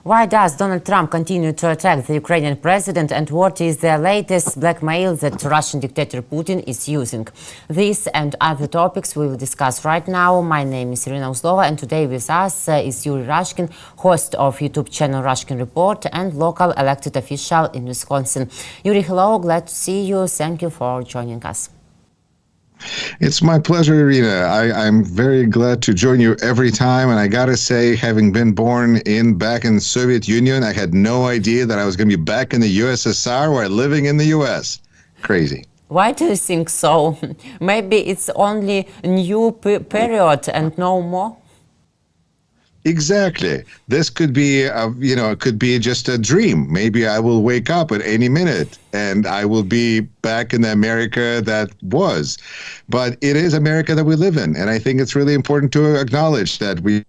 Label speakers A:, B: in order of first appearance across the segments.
A: Why does Donald Trump continue to attack the Ukrainian president, and what is the latest blackmail that Russian dictator Putin is using? This and other topics we will discuss right now. My name is Irina Uzlova, and today with us is Yuriy Rashkin, host of YouTube channel Rashkin Report and local elected official in Wisconsin. Yuriy, hello, glad to see you. Thank you for joining us.
B: It's my pleasure, Irina. I'm very glad to join you every time. And I got to say, having been born back in the Soviet Union, I had no idea that I was going to be back in the USSR while living in the US. Crazy.
A: Why do you think so? Maybe it's only a new period and no more?
B: Exactly. This could be, it could be just a dream. Maybe I will wake up at any minute and I will be back in the America that was. But it is America that we live in. And I think it's really important to acknowledge that we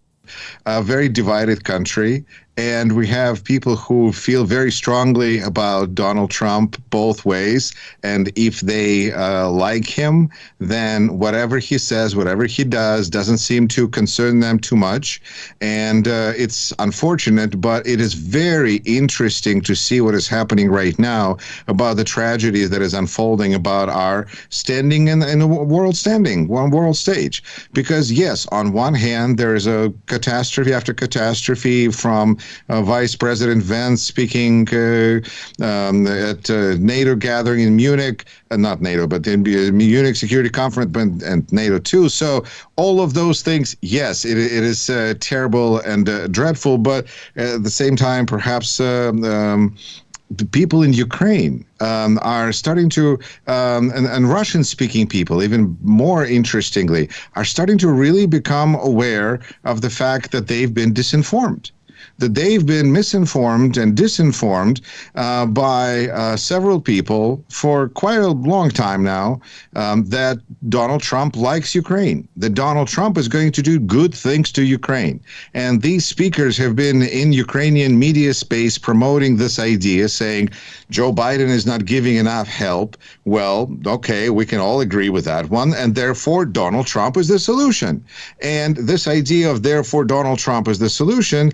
B: are a very divided country. And we have people who feel very strongly about Donald Trump both ways. And if they like him, then whatever he says, whatever he does, doesn't seem to concern them too much. And it's unfortunate, but it is very interesting to see what is happening right now about the tragedy that is unfolding about our standing in the world stage. Because yes, on one hand, there is a catastrophe after catastrophe from Vice President Vance speaking at NATO gathering in Munich, not NATO, but in Munich Security Conference and NATO too. So all of those things, yes, it is terrible and dreadful, but at the same time, perhaps people in Ukraine are starting to, and Russian-speaking people, even more interestingly, are starting to really become aware of the fact that they've been disinformed. That they've been misinformed and disinformed by several people for quite a long time now, that Donald Trump likes Ukraine, that Donald Trump is going to do good things to Ukraine. And these speakers have been in Ukrainian media space promoting this idea, saying Joe Biden is not giving enough help. Well, okay, we can all agree with that one. And therefore, Donald Trump is the solution. And this idea of therefore Donald Trump is the solution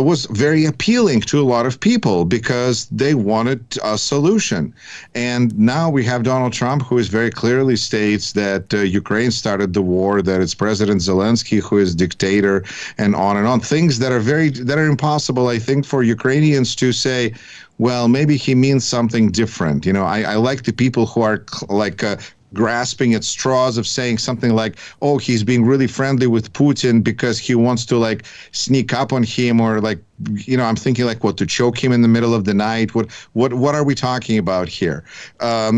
B: was very appealing to a lot of people because they wanted a solution. And now we have Donald Trump, who is very clearly states that Ukraine started the war, that it's President Zelenskyy who is dictator, and on. Things that are impossible, I think, for Ukrainians to say, well, maybe he means something different. You know, I like the people who are grasping at straws of saying something like, oh, he's being really friendly with Putin because he wants to sneak up on him, or I'm thinking what, to choke him in the middle of the night. What are we talking about here?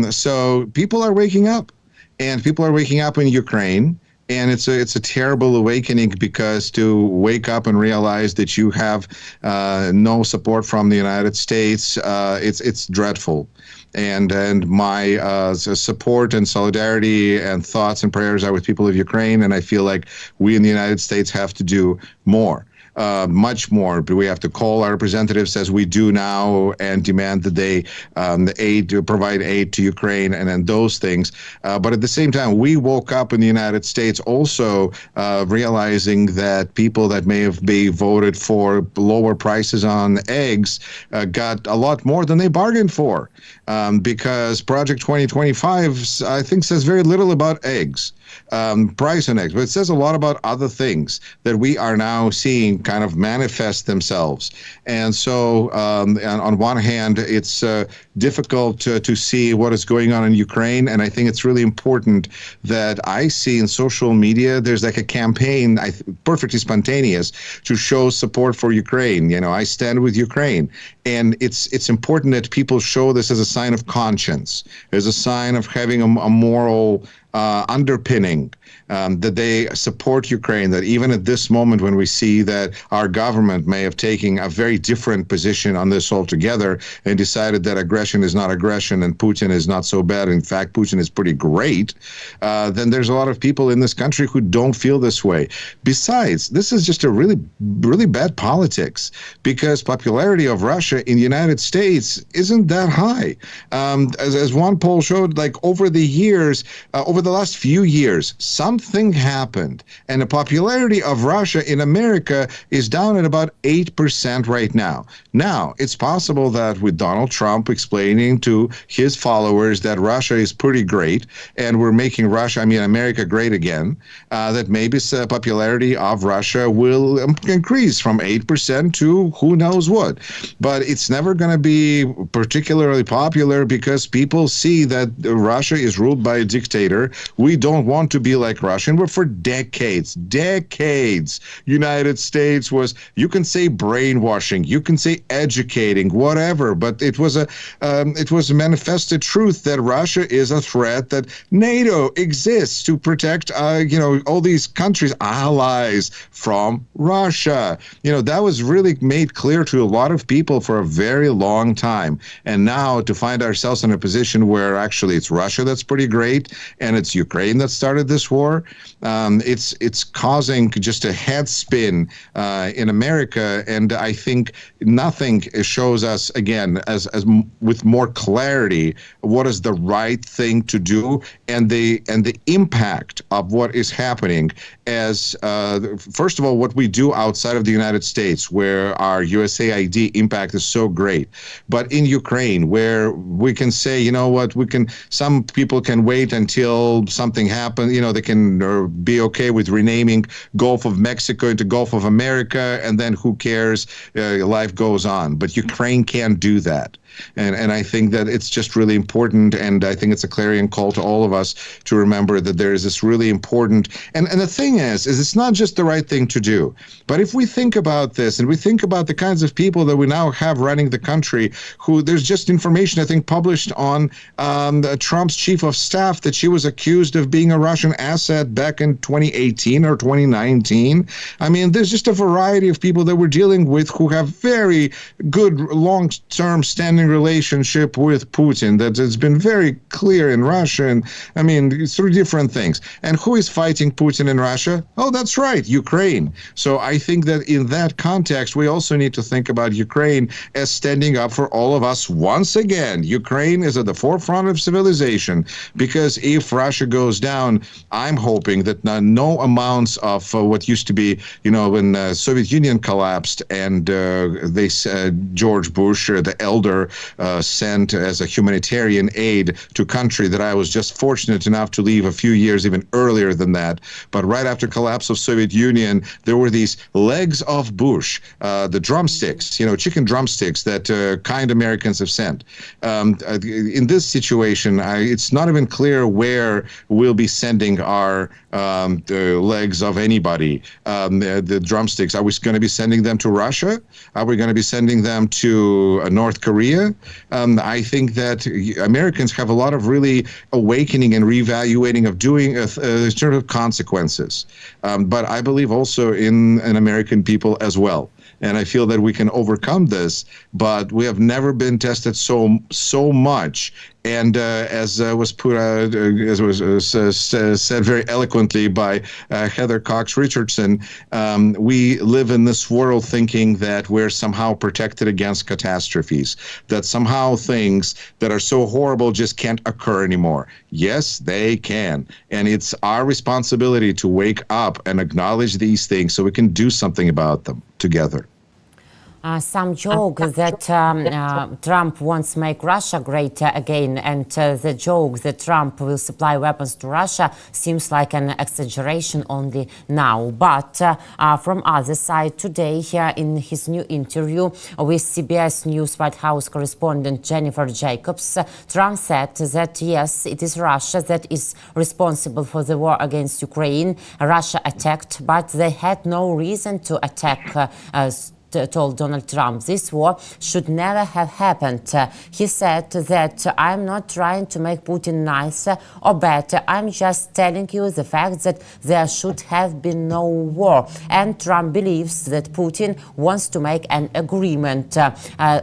B: So people are waking up, and people are waking up in Ukraine. And it's a terrible awakening, because to wake up and realize that you have no support from the United States, it's dreadful. And my support and solidarity and thoughts and prayers are with people of Ukraine. And I feel like we in the United States have to do more. Much more. We have to call our representatives, as we do now, and demand that they provide aid to Ukraine and those things. But at the same time, we woke up in the United States also realizing that people that may have been voted for lower prices on eggs got a lot more than they bargained for, because Project 2025, I think, says very little about eggs. Price on eggs, but it says a lot about other things that we are now seeing kind of manifest themselves. And so on one hand, it's difficult to see what is going on in Ukraine. And I think it's really important that I see in social media, there's a campaign, perfectly spontaneous, to show support for Ukraine. I stand with Ukraine. And it's important that people show this as a sign of conscience, as a sign of having a moral underpinning, that they support Ukraine, that even at this moment when we see that our government may have taken a very different position on this altogether and decided that aggression is not aggression and Putin is not so bad, in fact, Putin is pretty great, then there's a lot of people in this country who don't feel this way. Besides, this is just a really, really bad politics, because popularity of Russia in the United States isn't that high. As one poll showed, over the the last few years, something happened, and the popularity of Russia in America is down at about 8% right now. Now, it's possible that with Donald Trump explaining to his followers that Russia is pretty great, and we're making America great again, that maybe the popularity of Russia will increase from 8% to who knows what. But it's never going to be particularly popular because people see that Russia is ruled by a dictator. We don't want to be like Russia. And for decades, United States was, you can say brainwashing, you can say educating, whatever, but it was a manifested truth that Russia is a threat, that NATO exists to protect, all these countries, allies from Russia. That was really made clear to a lot of people for a very long time. And now to find ourselves in a position where actually it's Russia that's pretty great and it's Ukraine that started this war, it's causing just a head spin in America. And I think nothing shows us, again, as with more clarity, what is the right thing to do and the impact of what is happening as, first of all, what we do outside of the United States, where our USAID impact is so great. But in Ukraine, where we can say, some people can wait until something happens, they can be okay with renaming Gulf of Mexico into Gulf of America, and then who cares, life goes on. But Ukraine can't do that. And I think that it's just really important, and I think it's a clarion call to all of us to remember that there is this really important, and the thing is it's not just the right thing to do, but if we think about this, and we think about the kinds of people that we now have running the country, who there's just information, I think, published on Trump's chief of staff that she was accused of being a Russian asset back in 2018 or 2019. I mean, there's just a variety of people that we're dealing with who have very good long-term standing relationship with Putin that has been very clear in Russia, and I mean, through different things. And who is fighting Putin in Russia? Oh, that's right, Ukraine. So I think that in that context, we also need to think about Ukraine as standing up for all of us once again. Ukraine is at the forefront of civilization, because if Russia goes down, I'm hoping that no amounts of what used to be, when the Soviet Union collapsed and George Bush, the elder, sent as a humanitarian aid to a country that I was just fortunate enough to leave a few years even earlier than that. But right after collapse of Soviet Union, there were these legs of Bush, the drumsticks, chicken drumsticks that kind Americans have sent. In this situation, it's not even clear where we'll be sending our the legs of anybody, the drumsticks. Are we going to be sending them to Russia? Are we going to be sending them to North Korea? I think that Americans have a lot of really awakening and reevaluating of doing sort of consequences. But I believe also in American people as well. And I feel that we can overcome this, but we have never been tested so much. And as was put out, as was said very eloquently by Heather Cox Richardson, we live in this world thinking that we're somehow protected against catastrophes, that somehow things that are so horrible just can't occur anymore. Yes, they can. And it's our responsibility to wake up and acknowledge these things so we can do something about them together.
A: Some joke that Trump wants to make Russia great again, and the joke that Trump will supply weapons to Russia seems like an exaggeration only now. But from other side, today, in his new interview with CBS News White House correspondent Jennifer Jacobs, Trump said that yes, it is Russia that is responsible for the war against Ukraine. Russia attacked, but they had no reason to attack, told Donald Trump. This war should never have happened. He said that I'm not trying to make Putin nicer or better. I'm just telling you the fact that there should have been no war. And Trump believes that Putin wants to make an agreement.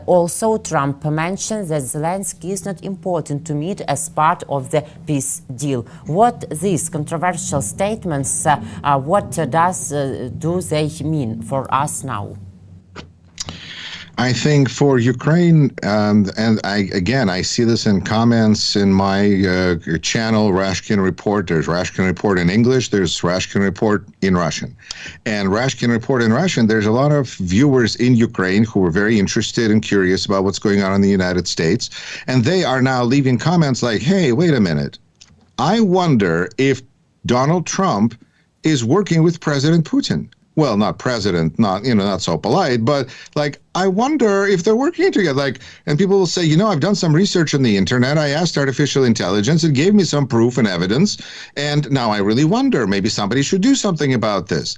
A: Also, Trump mentioned that Zelenskyy is not important to meet as part of the peace deal. What these controversial statements, what do they mean for us now?
B: I think for Ukraine, and I see this in comments in my channel, Rashkin Report. There's Rashkin Report in English. There's Rashkin Report in Russian. And Rashkin Report in Russian, there's a lot of viewers in Ukraine who are very interested and curious about what's going on in the United States. And they are now leaving comments like, hey, wait a minute. I wonder if Donald Trump is working with President Putin. Well, not president, not so polite, but like, I wonder if they're working together. And people will say, I've done some research on the internet. I asked artificial intelligence. It gave me some proof and evidence. And now I really wonder, maybe somebody should do something about this.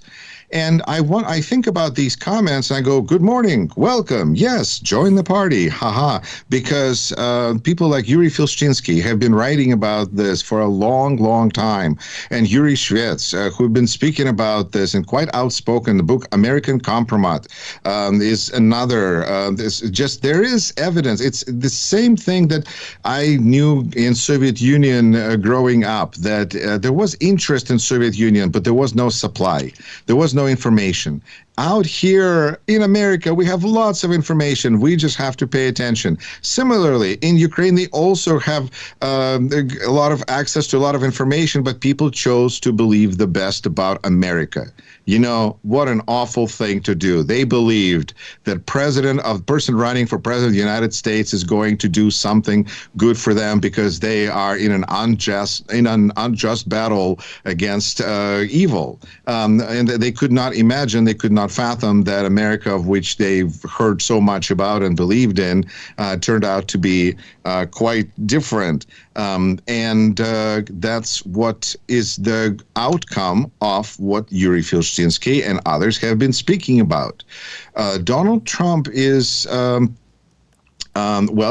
B: And I think about these comments and I go, good morning, welcome, yes, join the party, haha, because people like Yuriy Rashkin have been writing about this for a long, long time. And Yuri Shvets, who've been speaking about this and quite outspoken. The book American Compromise is another. There is evidence. It's the same thing that I knew in Soviet Union growing up, that there was interest in Soviet Union, but there was no supply. There was no information. Out here in America, we have lots of information. We just have to pay attention. Similarly, in Ukraine, they also have a lot of access to a lot of information, but people chose to believe the best about America. What an awful thing to do. They believed that person running for president of the United States is going to do something good for them because they are in an unjust battle against evil. And they could not imagine, they could not fathom that America, of which they've heard so much about and believed in, turned out to be quite different. And that's what is the outcome of what Yuriy Rashkin and others have been speaking about. Donald Trump is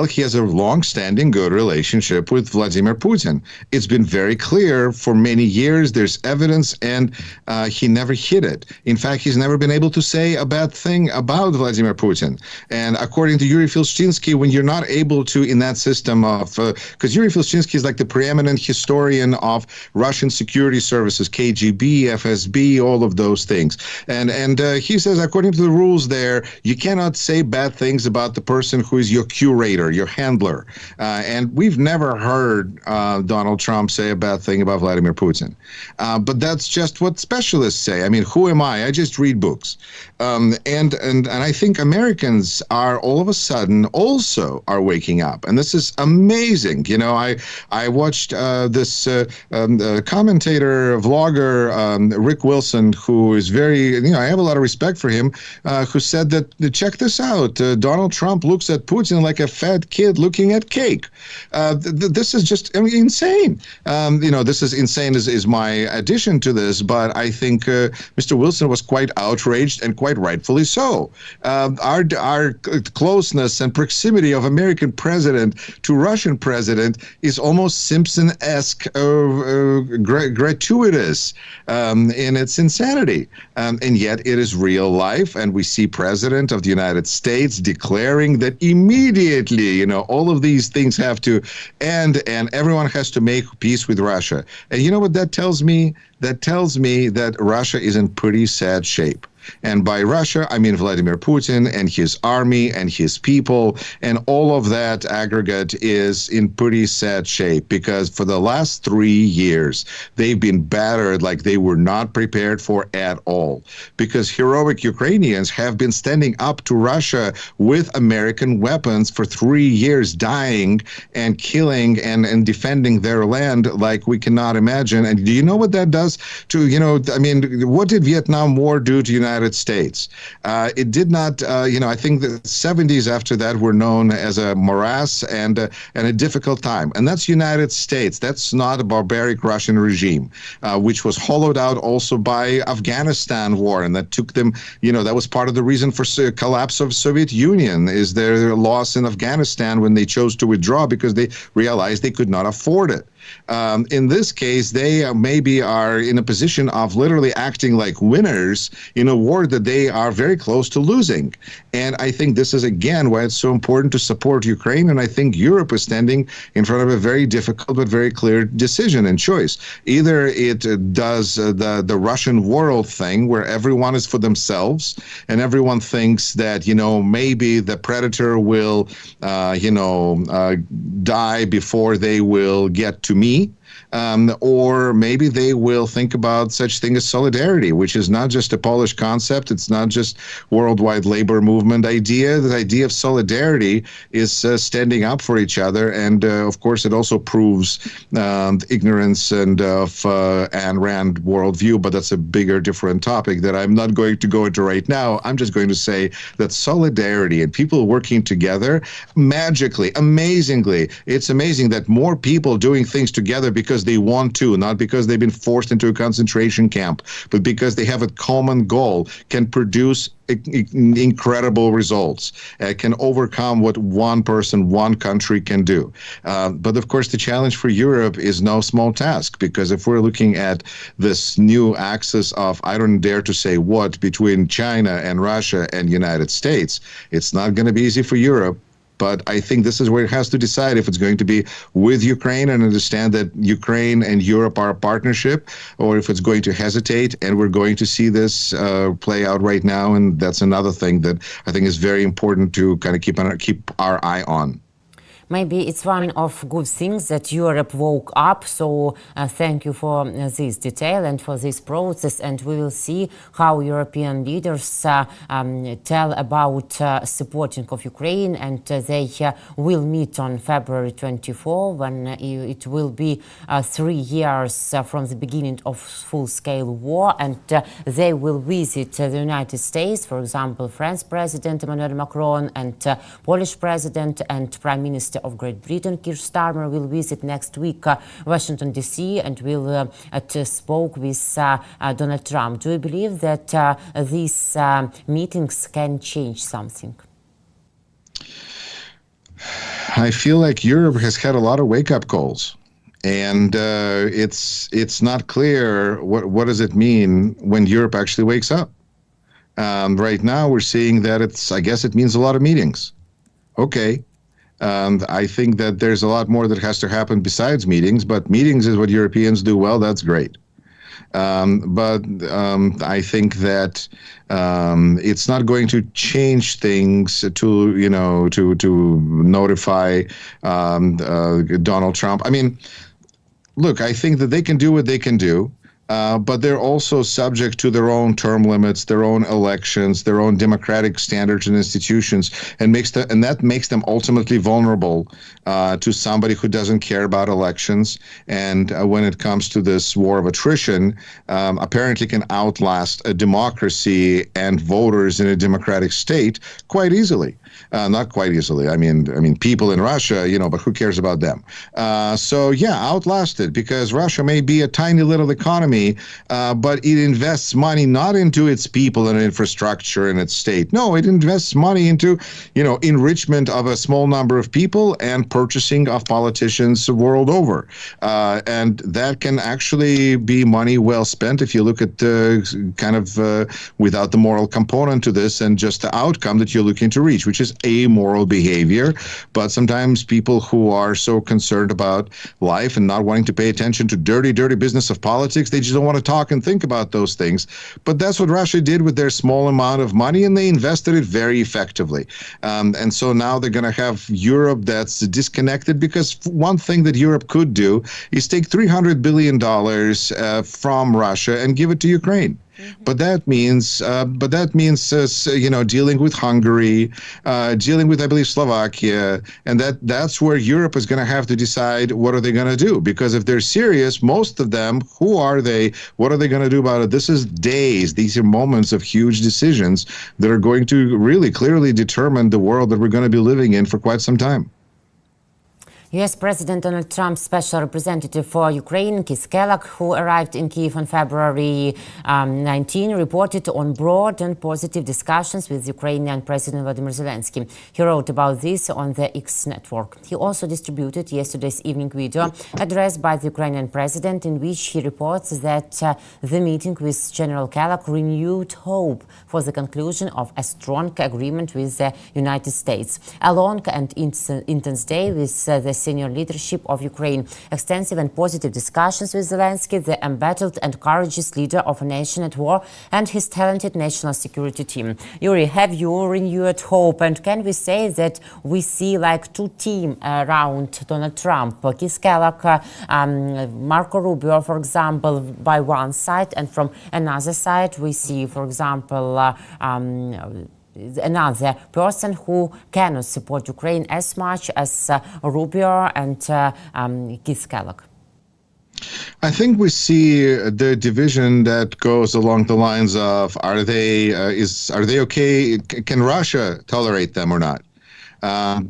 B: he has a long-standing good relationship with Vladimir Putin. It's been very clear for many years. There's evidence, and he never hid it. In fact, he's never been able to say a bad thing about Vladimir Putin. And according to Yuriy Rashkin, when you're not able to, in that system of, because Yuriy Rashkin is like the preeminent historian of Russian security services, KGB, FSB, all of those things. And he says, according to the rules there, you cannot say bad things about the person who is your curator, your handler. And we've never heard Donald Trump say a bad thing about Vladimir Putin. But that's just what specialists say. I mean, who am I? I just read books. And I think Americans are all of a sudden also are waking up. And this is amazing. I watched this commentator, vlogger, Rick Wilson, who is very, I have a lot of respect for him, who said that, check this out, Donald Trump looks at Putin like a fat kid looking at cake. This is just insane. This is insane is my addition to this, but I think Mr. Wilson was quite outraged, and quite rightfully so. Our closeness and proximity of American president to Russian president is almost Simpson-esque, gratuitous in its insanity. And yet it is real life, and we see President of the United States declaring that immediately, all of these things have to end, and everyone has to make peace with Russia. And you know what that tells me? That tells me that Russia is in pretty sad shape. And by Russia, I mean Vladimir Putin and his army and his people, and all of that aggregate is in pretty sad shape, because for the last 3 years, they've been battered like they were not prepared for at all. Because heroic Ukrainians have been standing up to Russia with American weapons for 3 years, dying and killing and defending their land like we cannot imagine. And do you know what that does to, what did Vietnam War do to United States? It did not, I think the 70s after that were known as a morass and a difficult time. And that's United States. That's not a barbaric Russian regime, which was hollowed out also by Afghanistan war. And that took them, that was part of the reason for collapse of Soviet Union, is their loss in Afghanistan when they chose to withdraw because they realized they could not afford it. In this case, they maybe are in a position of literally acting like winners in a war that they are very close to losing. And I think this is, again, why it's so important to support Ukraine. And I think Europe is standing in front of a very difficult but very clear decision and choice. Either it does the Russian world thing where everyone is for themselves and everyone thinks that, maybe the predator will, die before they will get to me. Or maybe they will think about such thing as solidarity, which is not just a Polish concept. It's not just worldwide labor movement idea. The idea of solidarity is standing up for each other. And of course, it also proves ignorance and of Ayn Rand worldview. But that's a bigger, different topic that I'm not going to go into right now. I'm just going to say that solidarity and people working together magically, amazingly, it's amazing that more people doing things together because they want to, not because they've been forced into a concentration camp, but because they have a common goal, can produce incredible results, can overcome what one person, one country can do. But of course, the challenge for Europe is no small task, because if we're looking at this new axis of, I don't dare to say what, between China and Russia and United States, it's not going to be easy for Europe. But I think this is where it has to decide if it's going to be with Ukraine and understand that Ukraine and Europe are a partnership, or if it's going to hesitate. And we're going to see this play out right now. And that's another thing that I think is very important to kind of keep our eye on.
A: Maybe it's one of good things that Europe woke up. So thank you for this detail and for this process. And we will see how European leaders tell about supporting of Ukraine. And they will meet on February 24, when it will be 3 years from the beginning of full-scale war. And they will visit the United States, for example, French President Emmanuel Macron and Polish President and Prime Minister of Great Britain, Keir Starmer, will visit next week Washington, D.C. and will spoke with Donald Trump. Do you believe that these meetings can change something?
B: I feel like Europe has had a lot of wake-up calls. And it's not clear what does it mean when Europe actually wakes up. Right now, we're seeing that I guess it means a lot of meetings. Okay. I think that there's a lot more that has to happen besides meetings, but meetings is what Europeans do well. That's great. But I think that it's not going to change things to notify Donald Trump. I mean, look, I think that they can do what they can do. But they're also subject to their own term limits, their own elections, their own democratic standards and institutions, and that makes them ultimately vulnerable to somebody who doesn't care about elections. And when it comes to this war of attrition, apparently can outlast a democracy and voters in a democratic state quite easily. Not quite easily. I mean, people in Russia, but who cares about them? So yeah, outlasted, because Russia may be a tiny little economy, but it invests money not into its people and infrastructure and its state. No, it invests money into, enrichment of a small number of people and purchasing of politicians world over. And that can actually be money well spent if you look at without the moral component to this and just the outcome that you're looking to reach, which is amoral behavior. But sometimes people who are so concerned about life and not wanting to pay attention to dirty business of politics, they just don't want to talk and think about those things. But that's what Russia did with their small amount of money, and they invested it very effectively. And so now they're going to have Europe that's disconnected, because one thing that Europe could do is take $300 billion from Russia and give it to Ukraine. Mm-hmm. But that means, dealing with Hungary, dealing with, I believe, Slovakia, and that's where Europe is going to have to decide what are they going to do. Because if they're serious, most of them, who are they? What are they going to do about it? This is days. These are moments of huge decisions that are going to really clearly determine the world that we're going to be living in for quite some time.
A: U.S. President Donald Trump's special representative for Ukraine, Keith Kellogg, who arrived in Kyiv on February 19, reported on broad and positive discussions with Ukrainian President Volodymyr Zelenskyy. He wrote about this on the X network. He also distributed yesterday's evening video addressed by the Ukrainian president, in which he reports that the meeting with General Kellogg renewed hope for the conclusion of a strong agreement with the United States. A long and intense day with the senior leadership of Ukraine. Extensive and positive discussions with Zelenskyy, the embattled and courageous leader of a nation at war, and his talented national security team. Yuri, have you renewed hope? And can we say that we see like two teams around Donald Trump? Keith Kellogg, Marco Rubio, for example, by one side, and from another side we see, for example, another person who cannot support Ukraine as much as Rubio and Keith Kellogg.
B: I think we see the division that goes along the lines of are they okay? Can Russia tolerate them or not?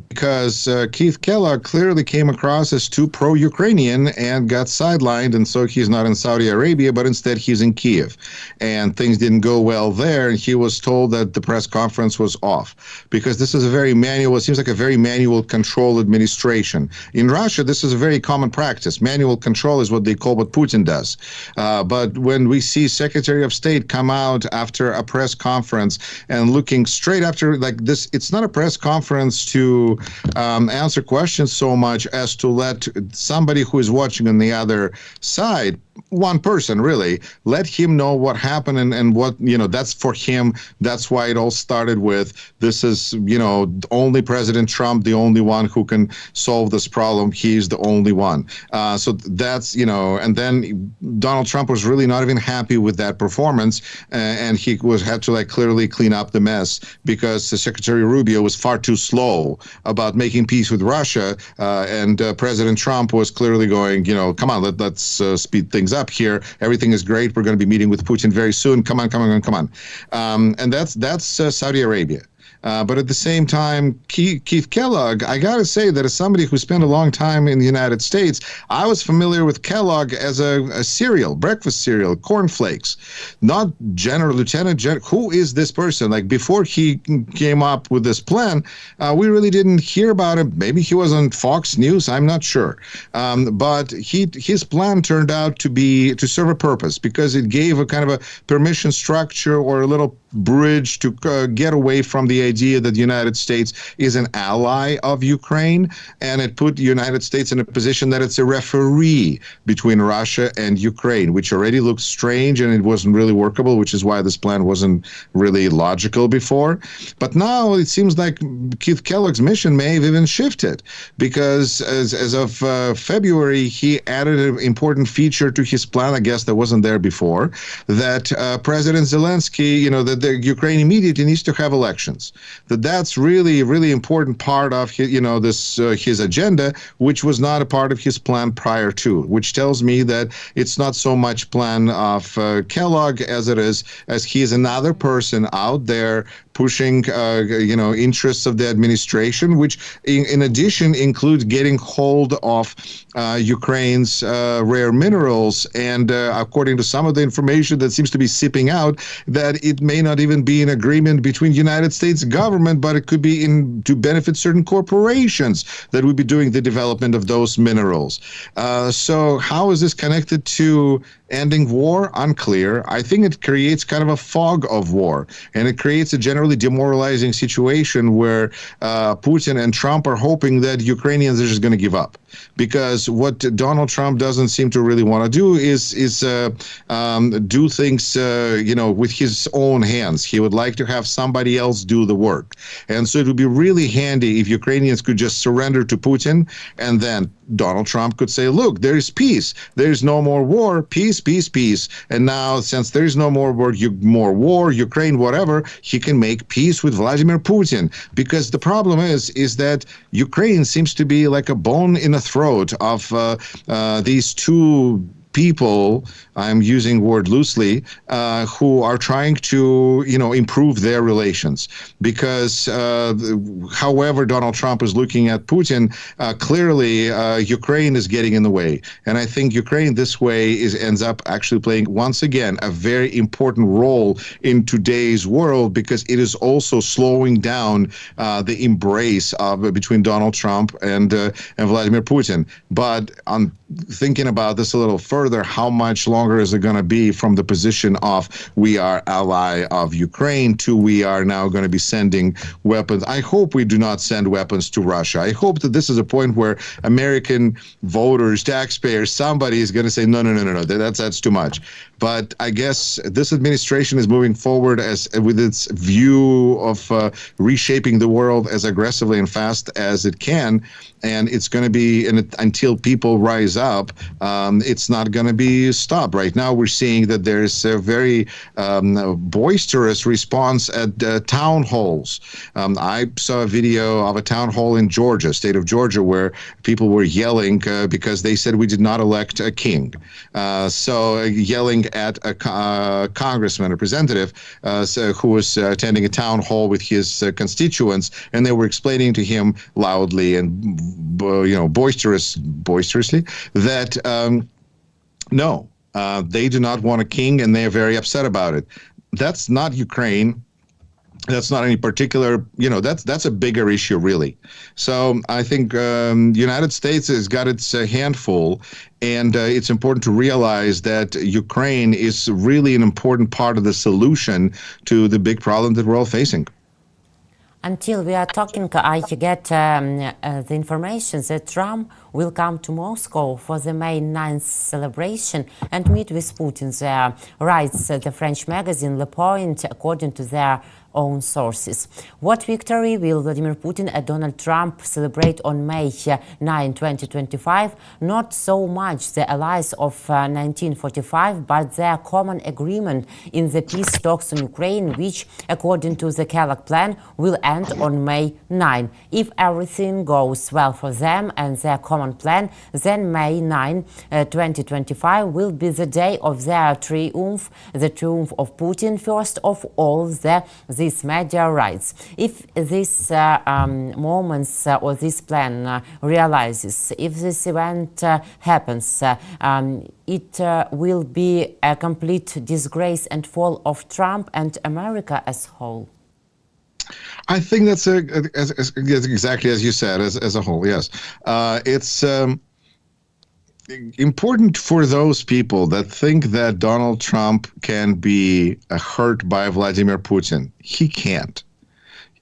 B: Because Keith Kellogg clearly came across as too pro-Ukrainian and got sidelined, and so he's not in Saudi Arabia, but instead he's in Kyiv. And things didn't go well there, and he was told that the press conference was off. Because this is a very manual, it seems like a very manual control administration. In Russia, this is a very common practice. Manual control is what they call what Putin does. But when we see Secretary of State come out after a press conference and looking straight after, like this, it's not a press conference to answer questions so much as to let somebody who is watching on the other side, one person really, let him know what happened and what, that's for him. That's why it all started with, this is, only President Trump, the only one who can solve this problem. He's the only one. So that's, and then Donald Trump was really not even happy with that performance. And he had to clearly clean up the mess because Secretary Rubio was far too slow about making peace with Russia. And President Trump was clearly going, come on, let's speed things up here. Everything is great. We're going to be meeting with Putin very soon. Come on. And that's Saudi Arabia. But at the same time, Keith Kellogg, I got to say that as somebody who spent a long time in the United States, I was familiar with Kellogg as a cereal, breakfast cereal, cornflakes, not General, Lieutenant General. Who is this person? Before he came up with this plan, we really didn't hear about him. Maybe he was on Fox News. I'm not sure. But his plan turned out to serve a purpose because it gave a kind of a permission structure or a little bridge to get away from the idea that the United States is an ally of Ukraine, and it put the United States in a position that it's a referee between Russia and Ukraine, which already looked strange and it wasn't really workable, which is why this plan wasn't really logical before. But now it seems like Keith Kellogg's mission may have even shifted, because as of February, he added an important feature to his plan, I guess that wasn't there before, that President Zelenskyy, that the Ukraine immediately needs to have elections. That's really, really important part of his, his agenda, which was not a part of his plan prior to, which tells me that it's not so much plan of Kellogg as it is, as he is another person out there pushing, interests of the administration, which in addition includes getting hold of Ukraine's rare minerals. And according to some of the information that seems to be seeping out, that it may not even be an agreement between the United States government, but it could be to benefit certain corporations that would be doing the development of those minerals. So how is this connected to ending war? Unclear. I think it creates kind of a fog of war, and it creates a generally demoralizing situation where Putin and Trump are hoping that Ukrainians are just going to give up. Because what Donald Trump doesn't seem to really want to do is do things, with his own hands. He would like to have somebody else do the work. And so it would be really handy if Ukrainians could just surrender to Putin, and then Donald Trump could say, look, there is peace. There's no more war. Peace, peace, peace. And now, since there is no more war, Ukraine, whatever, he can make peace with Vladimir Putin. Because the problem is that Ukraine seems to be like a bone in the throat of these two people, I'm using word loosely, who are trying to, improve their relations. Because however Donald Trump is looking at Putin, clearly Ukraine is getting in the way. And I think Ukraine this way ends up actually playing, once again, a very important role in today's world, because it is also slowing down the embrace between Donald Trump and Vladimir Putin. But on thinking about this a little further, how much longer is it going to be from the position of we are ally of Ukraine to we are now going to be sending weapons? I hope we do not send weapons to Russia. I hope that this is a point where American voters, taxpayers, somebody is going to say, no, that's too much. But I guess this administration is moving forward with its view of reshaping the world as aggressively and fast as it can. And it's going to be, until people rise up, it's not going to be stopped. Right now, we're seeing that there's a very boisterous response at town halls. I saw a video of a town hall in Georgia, state of Georgia, where people were yelling because they said we did not elect a king. So yelling at a congressman, representative, who was attending a town hall with his constituents, and they were explaining to him loudly and boisterously that no, they do not want a king, and they are very upset about it. That's not Ukraine. That's not any particular, that's a bigger issue, really. So I think United States has got its handful, and it's important to realize that Ukraine is really an important part of the solution to the big problem that we're all facing.
A: Until we are talking, I get the information that Trump will come to Moscow for the May 9th celebration and meet with Putin there, writes the French magazine Le Point, according to their own sources. What victory will Vladimir Putin and Donald Trump celebrate on May 9, 2025? Not so much the allies of 1945, but their common agreement in the peace talks in Ukraine, which, according to the Kellogg plan, will end on May 9. If everything goes well for them and their common plan, then May 9, 2025 will be the day of their triumph, the triumph of Putin, first of all, these media rights. If this moments or this plan realizes, if this event happens, it will be a complete disgrace and fall of Trump and America as whole.
B: I think that's exactly as you said, as a whole, yes. It's important for those people that think that Donald Trump can be hurt by Vladimir Putin. He can't.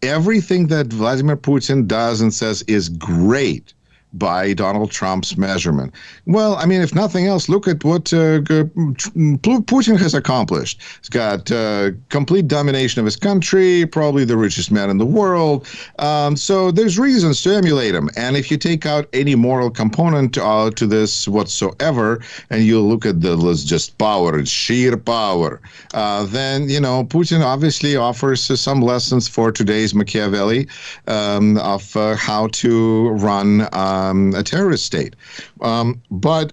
B: Everything that Vladimir Putin does and says is great by Donald Trump's measurement. Well, I mean, if nothing else, look at what Putin has accomplished. He's got complete domination of his country, probably the richest man in the world. So there's reasons to emulate him. And if you take out any moral component to this whatsoever, and you look at just power, it's sheer power, then, Putin obviously offers some lessons for today's Machiavelli of how to run a terrorist state. But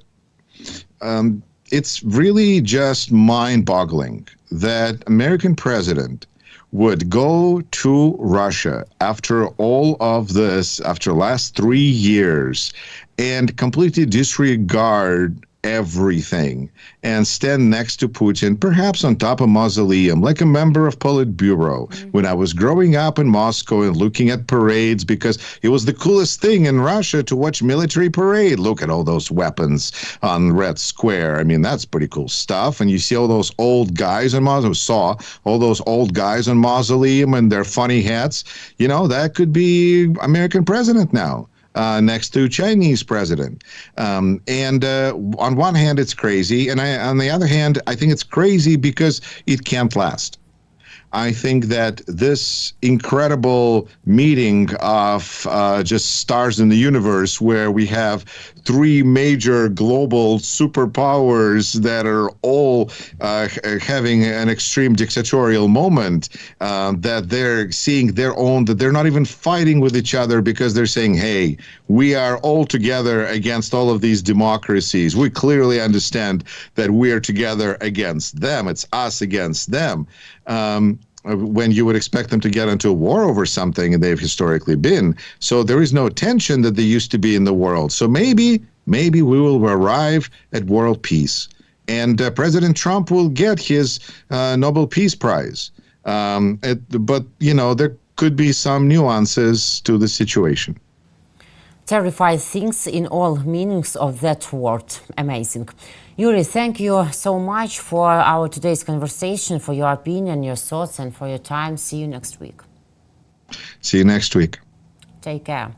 B: it's really just mind-boggling that American president would go to Russia after all of this, after the last 3 years, and completely disregard everything and stand next to Putin, perhaps on top of mausoleum, like a member of Politburo. When I was growing up in Moscow and looking at parades, because it was the coolest thing in Russia to watch military parade. Look at all those weapons on Red Square. I mean, that's pretty cool stuff. And you see all those old guys on mausoleum, saw all those old guys on mausoleum and their funny hats. That could be American president now. Next to Chinese president. On one hand, it's crazy. And on the other hand, I think it's crazy because it can't last. I think that this incredible meeting of just stars in the universe, where we have three major global superpowers that are all having an extreme dictatorial moment, that they're seeing their own, that they're not even fighting with each other because they're saying, hey, we are all together against all of these democracies. We clearly understand that we are together against them. It's us against them. When you would expect them to get into a war over something, and they've historically been. So there is no tension that there used to be in the world. So maybe we will arrive at world peace. And President Trump will get his Nobel Peace Prize. But, there could be some nuances to the situation.
A: Terrified things in all meanings of that word. Amazing. Yuriy, thank you so much for our today's conversation, for your opinion, your thoughts, and for your time. See you next week.
B: See you next week.
A: Take care.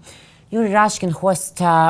A: Yuriy Rashkin, host